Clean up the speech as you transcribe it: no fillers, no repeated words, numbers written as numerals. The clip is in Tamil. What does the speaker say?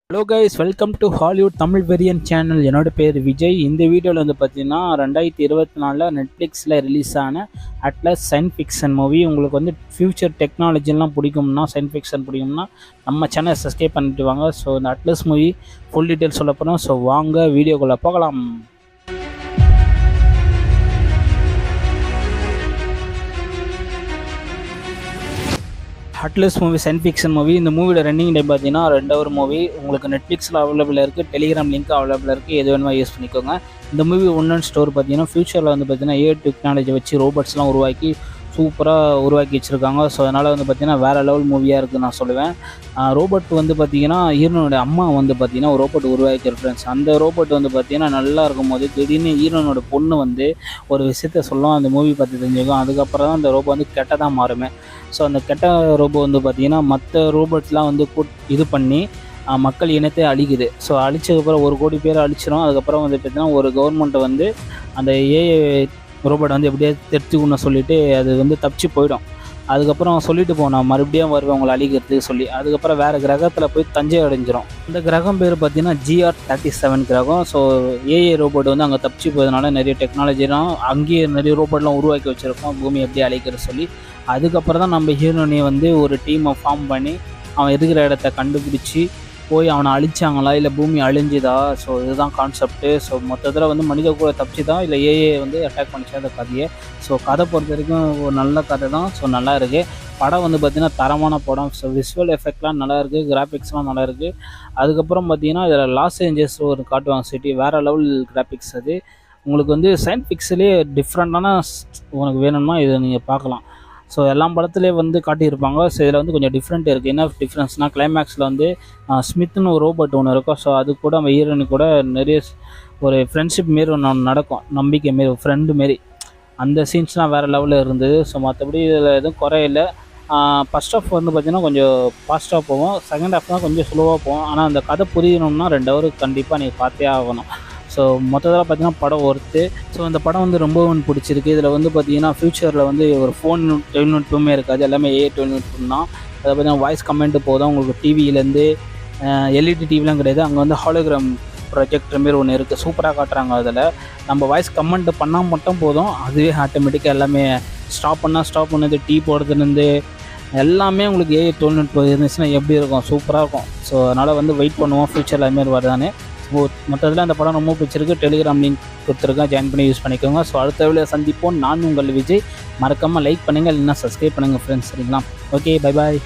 Hello guys, welcome to Hollywood Tamil வெரியன் சேனல். என்னோட பேர் விஜய். இந்த வீடியோவில் வந்து பார்த்தீங்கன்னா 2024 நெட்ஃப்ளிக்ஸில் ரிலீஸ் ஆன அட்லஸ் சயின்ஸ் ஃபிக்ஷன் மூவி. உங்களுக்கு வந்து ஃப்யூச்சர் டெக்னாலஜிலாம் பிடிக்கும்னா, சயின்ஸ் ஃபிக்ஷன் பிடிக்கும்னா நம்ம சேனல் சப்ஸ்கிரைப் பண்ணிட்டு வாங்க. ஸோ இந்த அட்லஸ் மூவி ஃபுல் டீட்டெயில் சொல்ல போகிறோம். ஸோ வாங்க வீடியோக்குள்ளே போகலாம். Atlas movie science fiction movie. இந்த மூவியோட ரன்னிங் டைம் பார்த்தீங்கன்னா 2 ஹவர் மூவி. உங்களுக்கு நெட்ஃப்ளிக்ஸில் அவைலபிள் இருக்குது, டெலிகிராம் லிங்க் அவைலபிள் இருக்குது, எது வேணுமா யூஸ் பண்ணிக்கோங்க. இந்த மூவி ஒன் ஸ்டோர் பார்த்தீங்கன்னா ஃபியூச்சரில் வந்து பார்த்தீங்கன்னா ஏஐ டெக்னாலஜி வச்சு ரோபோட்ஸ்லாம் உருவாக்கி சூப்பராக உருவாக்கி வச்சுருக்காங்க. ஸோ அதனால் வந்து பார்த்திங்கன்னா வேறு லெவல் மூவியாக இருக்குதுன்னு நான் சொல்லுவேன். ரோபோட் வந்து பார்த்திங்கன்னா ஹீரோனோட அம்மா வந்து பார்த்திங்கன்னா ஒரு ரோபோட் உருவாக்கிற ஃப்ரெண்ட்ஸ். அந்த ரோபோட் வந்து பார்த்திங்கன்னா நல்லா இருக்கும்போது திடீர்னு ஹீரோனோட பொண்ணு வந்து ஒரு விஷயத்த சொல்லும். அந்த மூவி பார்த்து தெரிஞ்சுக்கும். அதுக்கப்புறம் தான் அந்த ரோபோ வந்து கெட்டதாக மாறுமே. ஸோ அந்த கெட்ட ரோபோ வந்து பார்த்திங்கன்னா மற்ற ரோபோட்ஸ்லாம் வந்து இது பண்ணி மக்கள் இனத்தை அழிக்குது. ஸோ அழிச்சதுக்கப்புறம் 1 கோடி பேர் அழிச்சிடும். அதுக்கப்புறம் வந்து பார்த்திங்கன்னா ஒரு கவர்மெண்ட்டை வந்து அந்த ஏஐ ரோபோட் வந்து எப்படியாவது தெரிஞ்சுக்கணும்னு சொல்லிவிட்டு அது வந்து தப்பிச்சு போயிடும். அதுக்கப்புறம் சொல்லிட்டு போனோம், மறுபடியும் வருவேன் உங்களை அழிக்கிறதுக்கு சொல்லி. அதுக்கப்புறம் வேறு கிரகத்தில் போய் தஞ்சை அடைஞ்சிரும். இந்த கிரகம் பேர் பார்த்தீங்கன்னா GR37 கிரகம். ஸோ ஏஐ ரோபோட் வந்து அங்கே தப்பிச்சு போயதுனால நிறைய டெக்னாலஜிலாம் அங்கேயே நிறைய ரோபோட்லாம் உருவாக்கி வச்சுருக்கோம், பூமி எப்படி அழிக்கிறது சொல்லி. அதுக்கப்புறம் தான் நம்ம ஹீரோனியை வந்து ஒரு டீமை ஃபார்ம் பண்ணி அவன் இருக்கிற இடத்த கண்டுபிடிச்சி போய் அவனை அழிச்சாங்களா இல்லை பூமி அழிஞ்சுதா. ஸோ இதுதான் கான்செப்ட்டு. ஸோ மொத்தத்தில் வந்து மனித கூட தப்பிச்சுதான் இல்லை ஏஏ வந்து அட்டாக் பண்ணிச்சா அந்த கதையை. ஸோ கதை பொறுத்த வரைக்கும் ஒரு நல்ல கதை தான். ஸோ நல்லா இருக்குது. படம் வந்து பார்த்திங்கன்னா தரமான படம். ஸோ விஷுவல் எஃபெக்ட்லாம் நல்லா இருக்குது, கிராஃபிக்ஸ்லாம் நல்லா இருக்குது. அதுக்கப்புறம் பார்த்திங்கன்னா இதில் லாஸ் ஏஞ்சல்ஸ் ஒரு காட்டுவாங்க சிட்டி, வேறு லெவல் கிராஃபிக்ஸ். அது உங்களுக்கு வந்து சயின்ஸ் ஃபிக்ஷன்லேயே டிஃப்ரெண்ட்டான உனக்கு வேணும்னா இதை நீங்கள் பார்க்கலாம். ஸோ எல்லா படத்துலேயே வந்து காட்டியிருப்பாங்க. ஸோ இதில் வந்து கொஞ்சம் டிஃப்ரெண்ட் இருக்குது. என்ன டிஃப்ரென்ஸ்னால் கிளைமேக்ஸில் வந்து ஸ்மித்னு ஒரு ரோபோட் ஒன்று இருக்கும். ஸோ அது கூட நம்ம ஹீரோனு கூட நிறைய ஒரு ஃப்ரெண்ட்ஷிப் மாரி ஒன்று நடக்கும், நம்பிக்கை மாரி, ஃப்ரெண்டு மாரி. அந்த சீன்ஸ்லாம் வேறு லெவலில் இருந்தது. ஸோ மற்றபடி இதில் எதுவும் குறையில்லை. ஃபஸ்ட் ஆஃப் வந்து பார்த்திங்கன்னா கொஞ்சம் ஃபாஸ்ட்டாக போகும், செகண்ட் ஆஃப் தான் கொஞ்சம் ஸ்லோவாக போகும். ஆனால் அந்த கதை புரியணும்னா 2 ஹவர் கண்டிப்பாக நீங்கள் பார்த்தே ஆகணும். ஸோ மொத்தத்தில் பார்த்திங்கன்னா படம் ஒர்த்து. ஸோ அந்த படம் வந்து ரொம்பவும் பிடிச்சிருக்கு. இதில் வந்து பார்த்திங்கன்னா ஃப்யூச்சரில் வந்து ஒரு ஃபோன் தொழில்நுட்பமே இருக்காது, எல்லாமே ஏஐ தொழில்நுட்பம் தான். அதை பார்த்திங்கன்னா வாய்ஸ் கமெண்ட் போதும். உங்களுக்கு டிவியிலேருந்து எல்இடி டிவிலாம் கிடையாது, அங்கே வந்து ஹாலோகிராம் ப்ரொஜெக்டர் மாரி ஒன்று இருக்குது, சூப்பராக காட்டுறாங்க. அதில் நம்ம வாய்ஸ் கமெண்ட் பண்ணால் மட்டும் போதும், அதுவே ஆட்டோமேட்டிக்காக எல்லாமே ஸ்டாப் பண்ணுது. டீ போடுறதுலேருந்து எல்லாமே உங்களுக்கு ஏஐ தொழில்நுட்பம் இருந்துச்சுன்னா எப்படி இருக்கும், சூப்பராக இருக்கும். ஸோ அதனால் வந்து வெயிட் பண்ணுவோம் ஃப்யூச்சரில் அதுமாரி வருதானே. மொத்தத்தில் அந்த படம் ரொம்ப பிடிச்சிருக்கு. டெலிகிராம் லிங்க் கொடுத்துருக்கேன், ஜாயின் பண்ணி யூஸ் பண்ணிக்கோங்க. ஸோ அடுத்த வீடியோ சந்திப்போம். நான் உங்கள் விஜய். மறக்காமல் லைக் பண்ணுங்கள், இல்லைன்னா சப்ஸ்கிரைப் பண்ணுங்கள் ஃப்ரெண்ட்ஸ். சரிங்களா? Okay, bye bye.